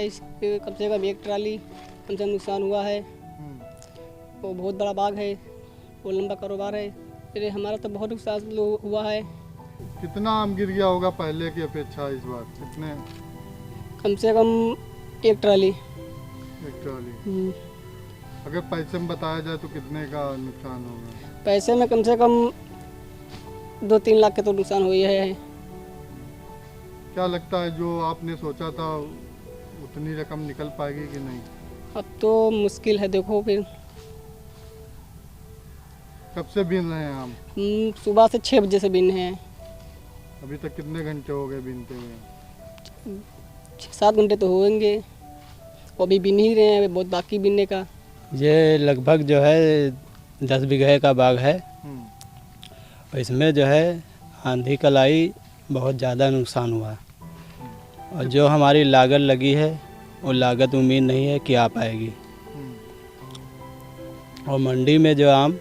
इसके कम से कम एक ट्राली कम से कम नुकसान हुआ है। वो बहुत बड़ा बाग है, वो लंबा कारोबार है, फिर हमारा तो बहुत नुकसान हुआ है। कितना आम गिर गया होगा पहले की अपेक्षा इस बार? कितने? कम से कम एक ट्राली। एक ट्राली। अगर पैसे में बताया जाए तो कितने का नुकसान होगा? पैसे में कम से कम 2-3 लाख के तो नुकसान हो ही है। क्या लगता है जो आपने सोचा था उतनी रकम निकल पाएगी कि नहीं? अब तो मुश्किल है, देखो फिर। कब से बीन रहे हैं आम? सुबह से 6 बजे से बीन हैं। अभी तक कितने घंटे हो गए बीनते हुए? 6-7 घंटे तो होंगे। वो अभी बीन ही रहे हैं, अभी बहुत बाकी बीनने का। ये लगभग जो है 10 बीघे का बाग है। और इसमें जो है आंधी कल आई, बहुत ज़्यादा नुकसान हुआ। और जो हमारी लागत लगी है वो लागत उम्मीद नहीं है कि आ पाएगी। और मंडी में जो आम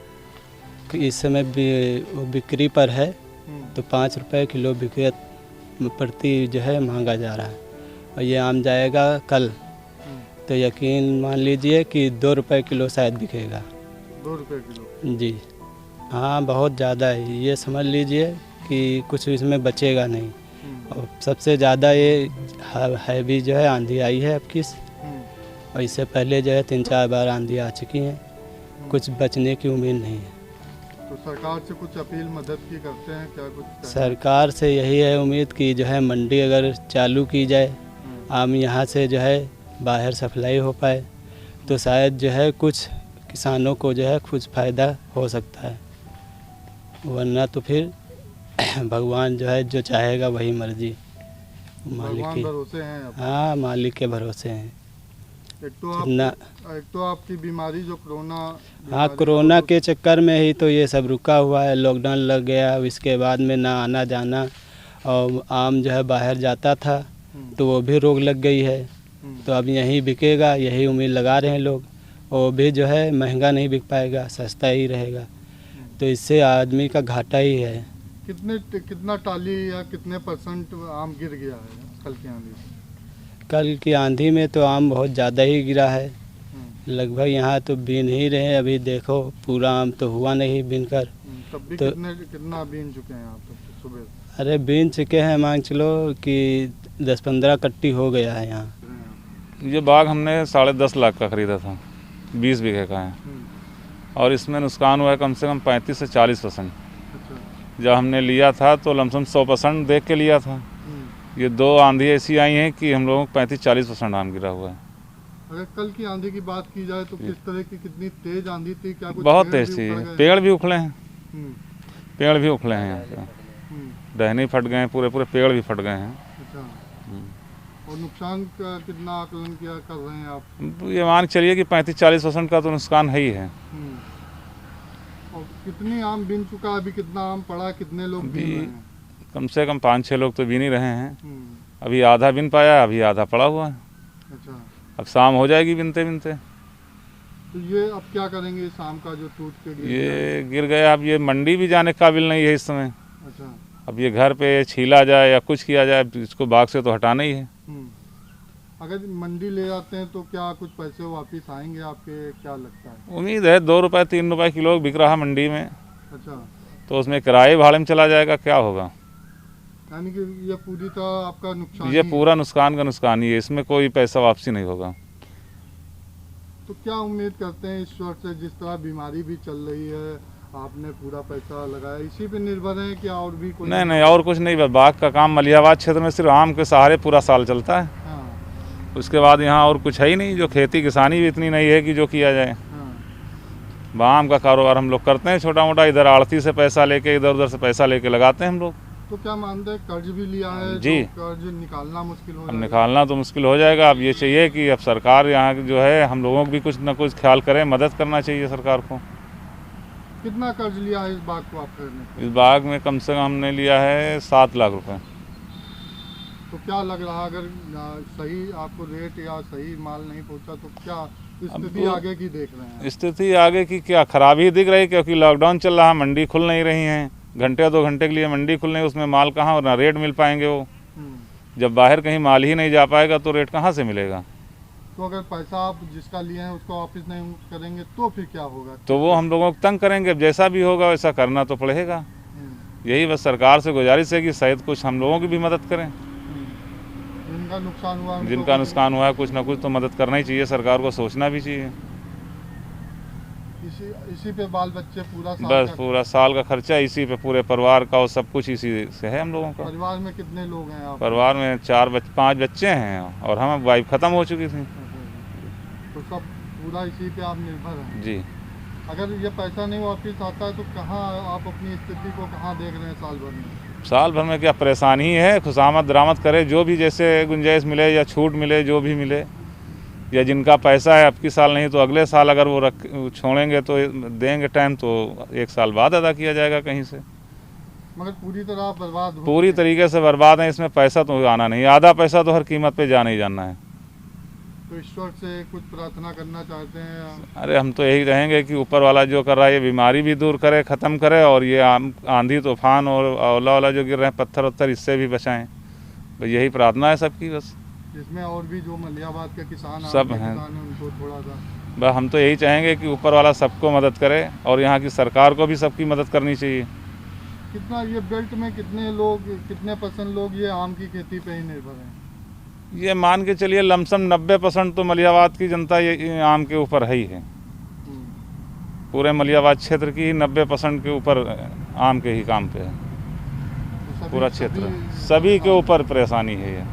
इस समय बिक्री पर है तो 5 रुपये किलो बिक्री प्रति जो है महंगा जा रहा है। और ये आम जाएगा कल तो यकीन मान लीजिए कि 2 रुपये किलो शायद बिकेगा। 2 रुपये किलो? जी हाँ, बहुत ज़्यादा है। ये समझ लीजिए कि कुछ इसमें बचेगा नहीं। और सबसे ज़्यादा ये है भी जो है आंधी आई है अब किस, और इससे पहले जो है 3-4 बार आंधी आ चुकी हैं। कुछ बचने की उम्मीद नहीं है। तो सरकार से कुछ अपील मदद की करते हैं क्या? कुछ सरकार से यही है उम्मीद कि जो है मंडी अगर चालू की जाए, आम यहाँ से जो है बाहर सप्लाई हो पाए तो शायद जो है कुछ किसानों को जो है कुछ फ़ायदा हो सकता है। वरना तो फिर भगवान जो है जो चाहेगा वही मर्जी मालिक की। भरोसे हैं अब? हाँ, मालिक के भरोसे हैं। एक तो आपकी बीमारी जो कोरोना। हाँ, कोरोना के चक्कर में ही तो ये सब रुका हुआ है। लॉकडाउन लग गया, इसके बाद में ना आना जाना, और आम जो है बाहर जाता था तो वो भी रोक लग गई है। तो अब यहीं बिकेगा, यही उम्मीद लगा रहे हैं लोग। वो भी जो है महंगा नहीं बिक पाएगा, सस्ता ही रहेगा। तो इससे आदमी का घाटा ही है। कितना टाली या कितने % आम गिर गया है कल की आंधी से? कल की आंधी में तो आम बहुत ज़्यादा ही गिरा है। लगभग यहाँ तो बीन ही रहे हैं। अभी देखो पूरा आम तो हुआ नहीं बीन कर। तब भी तो कितना बीन चुके हैं आप तब सुबह? अरे बीन चुके हैं, मान चलो कि 10-15 कट्टी हो गया है यहाँ। ये बाग हमने 10.5 लाख का ख़रीदा था, 20 बीघे का है। और इसमें नुकसान हुआ है कम से कम 35 से 40%। जब हमने लिया था तो लमसम 100% देख के लिया था। ये 2 आंधी ऐसी आई हैं कि हम लोगों को 35-40% आम गिरा हुआ है। अगर कल की आंधी की बात की जाए तो किस तरह की, कितनी तेज आंधी थी? क्या कुछ बहुत तेज थी। पेड़ भी उखड़े हैं, पेड़ भी उखड़े हैं यहाँ पे। डहनी फट गए हैं, पूरे पेड़ भी फट गए हैं। अच्छा। और नुकसान का कितना आकलन किया कर रहे हैं आप? ये मान चलिए कि 35-40% का तो नुकसान है ही है। और कितनी आम बिन चुका है? अभी कितना आम पड़ा? कितने लोग बीन रहे हैं? कम से कम 5-6 लोग तो बीन ही रहे हैं। अभी आधा बिन पाया, अभी आधा पड़ा हुआ है। अच्छा। अब शाम हो जाएगी बिनते बिनते। तो ये अब क्या करेंगे शाम का जो टूट के गिर गया? अब ये मंडी भी जाने काबिल नहीं है इस समय। अच्छा। अब ये घर पे छीला जाए या कुछ किया जाए, इसको बाग से तो हटाना ही है। अगर मंडी ले जाते हैं तो क्या कुछ पैसे वापस आएंगे आपके? क्या लगता है? उम्मीद है 2 रुपये 3 रुपये किलो बिक रहा मंडी में। अच्छा। तो उसमें किराए भाड़े में चला जाएगा, क्या होगा? यानी कि ये पूरी तरह आपका नुकसान? ये पूरा नुकसान का नुकसान ही है, इसमें कोई पैसा वापसी नहीं होगा। तो क्या उम्मीद करते हैं ईश्वर से? जिस तरह बीमारी भी चल रही है, आपने पूरा पैसा लगाया, इसी पे निर्भर है कि और भी कोई? नहीं, और कुछ नहीं। बस बाग का काम मलिहाबाद क्षेत्र में सिर्फ आम के सहारे पूरा साल चलता है। उसके बाद यहाँ और कुछ है ही नहीं। जो खेती किसानी भी इतनी नहीं है कि जो किया जाए। आम का कारोबार हम लोग करते हैं छोटा मोटा, इधर आड़ती से पैसा लेके, इधर उधर से पैसा लेके लगाते हैं हम लोग। तो क्या मानते हैं कर्ज भी लिया है? जी। तो कर्ज निकालना मुश्किल हो जाएगा? निकालना तो मुश्किल हो जाएगा। अब ये चाहिए कि अब सरकार यहाँ जो है हम लोगों को भी कुछ ना कुछ ख्याल करे, मदद करना चाहिए सरकार को। कितना कर्ज लिया है इस बाग को आप खरीदने? इस बाग में कम से कम हमने लिया है 7 लाख रुपए। तो क्या लग रहा है अगर सही आपको रेट या सही माल नहीं पहुंचा तो क्या स्थिति आगे की देख रहे हैं? स्थिति आगे की क्या खराबी दिख रही, क्योंकि लॉकडाउन चल रहा है, मंडी खुल नहीं रही हैं। घंटे 2 घंटे के लिए मंडी खुल नहीं, उसमें माल कहाँ और ना रेट मिल पाएंगे। वो जब बाहर कहीं माल ही नहीं जा पाएगा तो रेट कहाँ से मिलेगा? तो अगर पैसा आप जिसका लिए हैं उसको वापस नहीं करेंगे तो फिर क्या होगा? तो वो हम लोगों को तंग करेंगे। अब जैसा भी होगा वैसा करना तो पड़ेगा। यही बस सरकार से गुजारिश है कि शायद कुछ हम लोगों की भी मदद करें। जिनका नुकसान हुआ उनको जिनका नुकसान हुआ है कुछ ना कुछ तो मदद करना ही चाहिए, सरकार को सोचना भी चाहिए। इसी पे बाल बच्चे पूरा साल बस पूरा साल का खर्चा इसी पे, पूरे परिवार का और सब कुछ इसी से है हम लोगों का। परिवार में कितने लोग हैं आप? परिवार में 5 बच्चे हैं और हम वाइफ ख़त्म हो चुकी थी। तो सब पूरा इसी पे आप निर्भर हैं? जी। अगर ये पैसा नहीं वापस आता है तो कहाँ आप अपनी स्थिति को कहाँ देख रहे हैं साल भर में? साल भर में क्या परेशानी है, खुशामद दरामद करे, जो भी जैसे गुंजाइश मिले या छूट मिले, जो भी मिले, या जिनका पैसा है अब की साल नहीं तो अगले साल अगर वो छोड़ेंगे तो देंगे टाइम तो 1 साल बाद अदा किया जाएगा कहीं से। मगर पूरी तरह बर्बाद हो, पूरी तरीके से बर्बाद है, इसमें पैसा तो आना नहीं, आधा पैसा तो हर कीमत पे जाना ही जाना है। तो ईश्वर से कुछ प्रार्थना करना चाहते हैं? अरे हम तो यही रहेंगे कि ऊपर वाला जो कर रहा है ये बीमारी भी दूर करे, ख़त्म करे, और ये आंधी तूफान और ओला जो गिर रहे हैं पत्थर उत्थर, इससे भी बचाएं। बस यही प्रार्थना है सबकी। बस इसमें और भी जो मलियाबाद के किसान सब हैं उनको थोड़ा सा, बस हम तो यही चाहेंगे कि ऊपर वाला सबको मदद करे और यहाँ की सरकार को भी सबकी मदद करनी चाहिए। कितना ये बेल्ट में कितने % लोग ये आम की खेती पे ही निर्भर हैं? ये मान के चलिए लमसम 90% तो मलियाबाद की जनता ये आम के ऊपर है ही है। पूरे मलियाबाद क्षेत्र की 90% के ऊपर आम के ही काम पे है। तो पूरा क्षेत्र सभी के ऊपर परेशानी है ये।